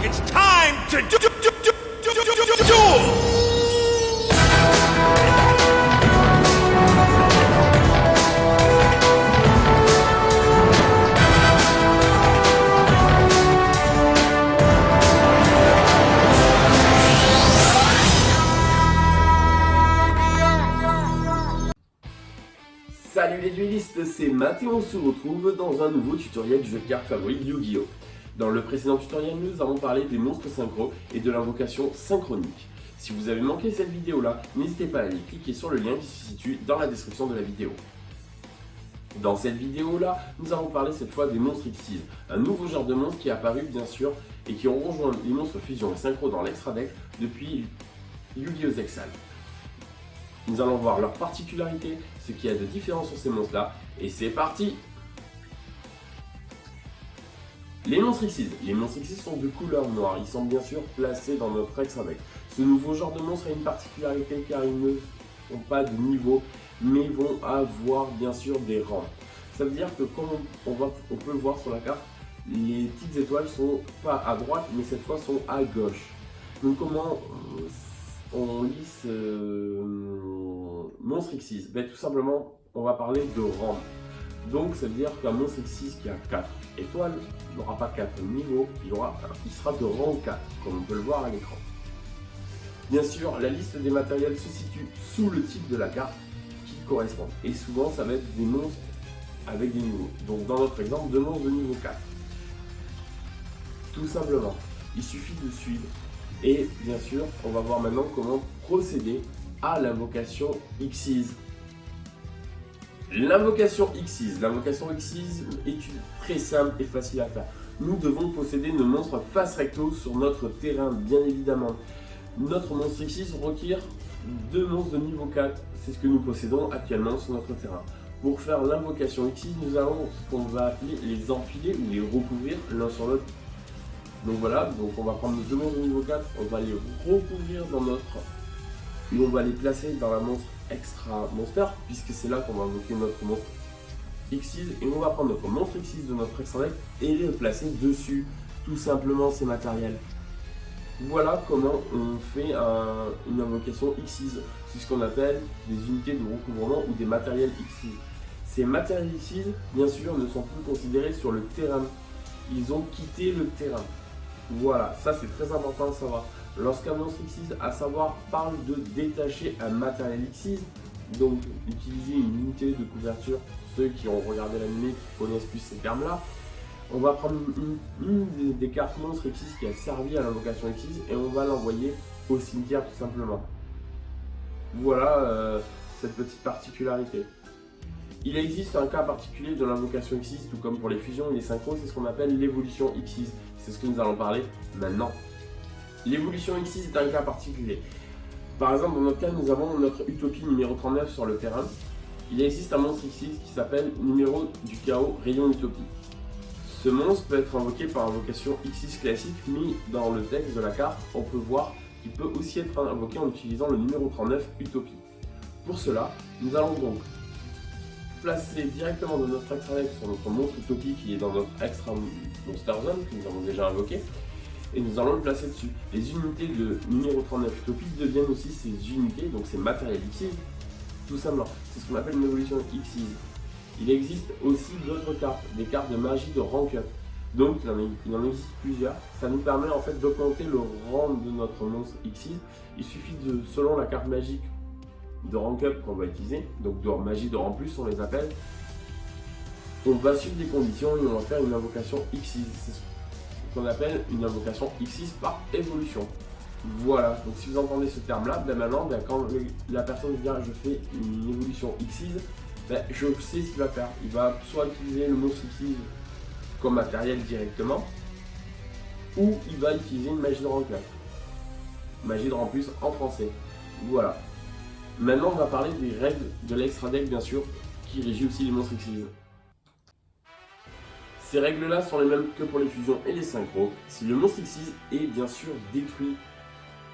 It's time to duel! Salut les duellistes, c'est Matt et on se retrouve dans un nouveau tutoriel du jeu de cartes favori Yu-Gi-Oh! Dans le précédent tutoriel, nous avons parlé des monstres synchro et de l'invocation synchronique. Si vous avez manqué cette vidéo là, n'hésitez pas à aller cliquer sur le lien qui se situe dans la description de la vidéo. Dans cette vidéo là, nous allons parler cette fois des monstres Xyz, un nouveau genre de monstre qui est apparu bien sûr et qui ont rejoint les monstres fusion et synchro dans l'extra deck depuis Yu-Gi-Oh! Zexal. Nous allons voir leurs particularités, ce qu'il y a de différent sur ces monstres-là, et c'est parti! Les monstres Xyz. Les monstres Xyz sont de couleur noire, ils sont bien sûr placés dans notre extra deck. Ce nouveau genre de monstre a une particularité car ils ne ont pas de niveau, mais vont avoir bien sûr des rangs. Ça veut dire que comme on peut le voir sur la carte, les petites étoiles sont pas à droite, mais cette fois sont à gauche. Donc comment on lit ce monstre Xyz? Ben, tout simplement, on va parler de rang. Donc, ça veut dire qu'un monstre Xyz qui a 4 étoiles n'aura pas 4 niveaux, il sera de rang 4, comme on peut le voir à l'écran. Bien sûr, la liste des matériels se situe sous le type de la carte qui correspond. Et souvent, ça va être des monstres avec des niveaux. Donc, dans notre exemple, 2 monstres de niveau 4. Tout simplement, il suffit de suivre. Et bien sûr, on va voir maintenant comment procéder à l'invocation Xyz. L'invocation Xyz est très simple et facile à faire. Nous devons posséder nos monstres face recto sur notre terrain, bien évidemment. Notre monstre Xyz requiert 2 monstres de niveau 4, c'est ce que nous possédons actuellement sur notre terrain. Pour faire l'invocation Xyz, nous avons ce qu'on va appeler les empiler ou les recouvrir l'un sur l'autre. Donc voilà, donc on va prendre nos 2 monstres de niveau 4, on va les recouvrir dans notre... et on va les placer dans la monstre extra monster, puisque c'est là qu'on va invoquer notre monstre Xyz, et on va prendre notre monstre Xyz de notre extra deck et les placer dessus, tout simplement ces matériels. Voilà comment on fait une invocation Xyz, c'est ce qu'on appelle des unités de recouvrement ou des matériels Xyz. Ces matériels Xyz, bien sûr, ne sont plus considérés sur le terrain, ils ont quitté le terrain. Voilà, ça c'est très important à savoir. Lorsqu'un monstre Xyz, à savoir, parle de détacher un matériel Xyz, donc utiliser une unité de couverture, ceux qui ont regardé l'anime qui connaissent plus ces termes-là, on va prendre une des cartes monstres Xyz qui a servi à l'invocation Xyz et on va l'envoyer au cimetière tout simplement. Voilà cette petite particularité. Il existe un cas particulier de l'invocation Xyz, tout comme pour les fusions et les synchros, c'est ce qu'on appelle l'évolution Xyz. C'est ce que nous allons parler maintenant. L'évolution Xyz est un cas particulier. Par exemple, dans notre cas, nous avons notre Utopie numéro 39 sur le terrain. Il existe un monstre Xyz qui s'appelle numéro du chaos Rayon Utopie. Ce monstre peut être invoqué par invocation Xyz classique, mais dans le texte de la carte, on peut voir qu'il peut aussi être invoqué en utilisant le numéro 39 Utopie. Pour cela, nous allons donc placer directement de notre extra deck sur notre monstre Utopie qui est dans notre extra monster zone que nous avons déjà invoqué, et nous allons le placer dessus. Les unités de numéro 39 Utopie deviennent aussi ces unités, donc ces matériels Xyz, tout simplement. C'est ce qu'on appelle une évolution Xyz. Il existe aussi d'autres cartes, des cartes de magie de rank up. Donc il en existe plusieurs. Ça nous permet en fait d'augmenter le rang de notre monstre Xyz. Il suffit de, selon la carte magique de rank up qu'on va utiliser, donc de magie de rang plus on les appelle, on va suivre des conditions et on va faire une invocation Xyz. C'est ce qu'on appelle une invocation Xyz par évolution. Voilà, donc si vous entendez ce terme là, ben maintenant quand la personne dit je fais une évolution Xyz, ben, je sais ce qu'il va faire. Il va soit utiliser le monstre Xyz comme matériel directement, ou il va utiliser une magie de rang up. Magie de rang plus en français. Voilà. Maintenant, on va parler des règles de l'extra deck, bien sûr, qui régit aussi les monstres Xyz. Ces règles-là sont les mêmes que pour les fusions et les synchros. Si le monstre Xyz est bien sûr détruit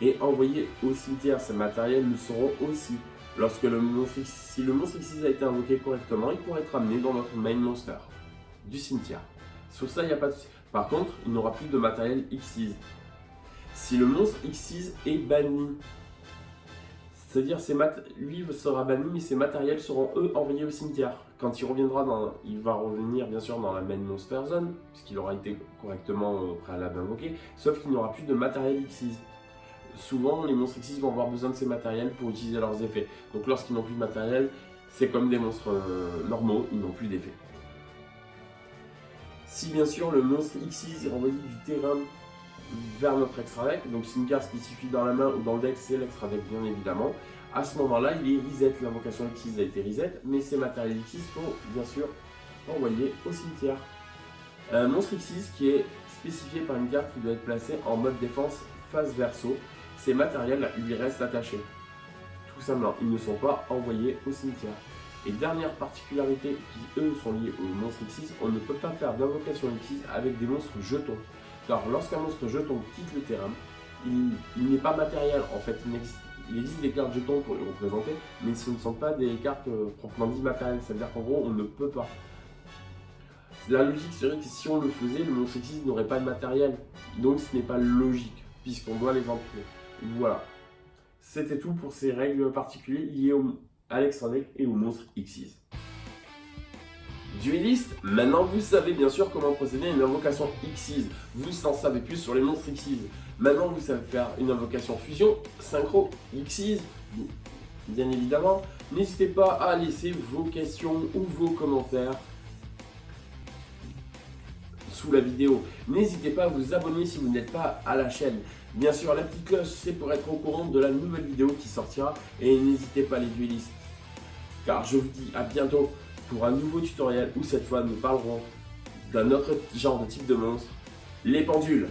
et envoyé au cimetière, ces matériels le seront aussi. Lorsque si le monstre Xyz a été invoqué correctement, il pourrait être amené dans notre main monster du cimetière. Sur ça, il n'y a pas de souci. Par contre, il n'aura plus de matériel Xyz. si le monstre Xyz est banni. C'est-à-dire lui sera banni, mais ses matériels seront eux envoyés au cimetière. Quand il reviendra, il va revenir bien sûr dans la main Monster Zone, puisqu'il aura été correctement préalable invoqué, sauf qu'il n'y aura plus de matériel Xyz. Souvent, les monstres Xyz vont avoir besoin de ces matériels pour utiliser leurs effets. Donc lorsqu'ils n'ont plus de matériel, c'est comme des monstres normaux, ils n'ont plus d'effet. Si bien sûr le monstre Xyz est renvoyé du terrain vers notre extra deck, donc si une carte spécifique dans la main ou dans le deck, c'est l'extra deck bien évidemment. À ce moment-là, il est reset, l'invocation Xyz a été reset, mais ces matériels Xyz sont bien sûr envoyés au cimetière. Un monstre Xyz qui est spécifié par une carte qui doit être placée en mode défense face verso, ces matériels lui restent attachés. Tout simplement, ils ne sont pas envoyés au cimetière. Et dernière particularité qui eux sont liés aux monstres Xyz, on ne peut pas faire d'invocation Xyz avec des monstres jetons. Car lorsqu'un monstre jeton quitte le terrain, il n'est pas matériel en fait, il existe des cartes jetons pour les représenter, mais ce ne sont pas des cartes proprement dit matérielles, c'est-à-dire qu'en gros on ne peut pas. La logique serait que si on le faisait, le monstre Xyz n'aurait pas de matériel, donc ce n'est pas logique, puisqu'on doit les vendre. Voilà. C'était tout pour ces règles particulières liées à l'extra deck et au monstre Xyz. Dueliste, maintenant vous savez bien sûr comment procéder à une invocation Xyz. Vous en savez plus sur les monstres Xyz. Maintenant vous savez faire une invocation fusion, synchro, Xyz, bien évidemment. N'hésitez pas à laisser vos questions ou vos commentaires sous la vidéo. N'hésitez pas à vous abonner si vous n'êtes pas à la chaîne. Bien sûr, la petite cloche, c'est pour être au courant de la nouvelle vidéo qui sortira. Et n'hésitez pas les duellistes, car je vous dis à bientôt pour un nouveau tutoriel où cette fois nous parlerons d'un autre genre de type de monstre, les pendules.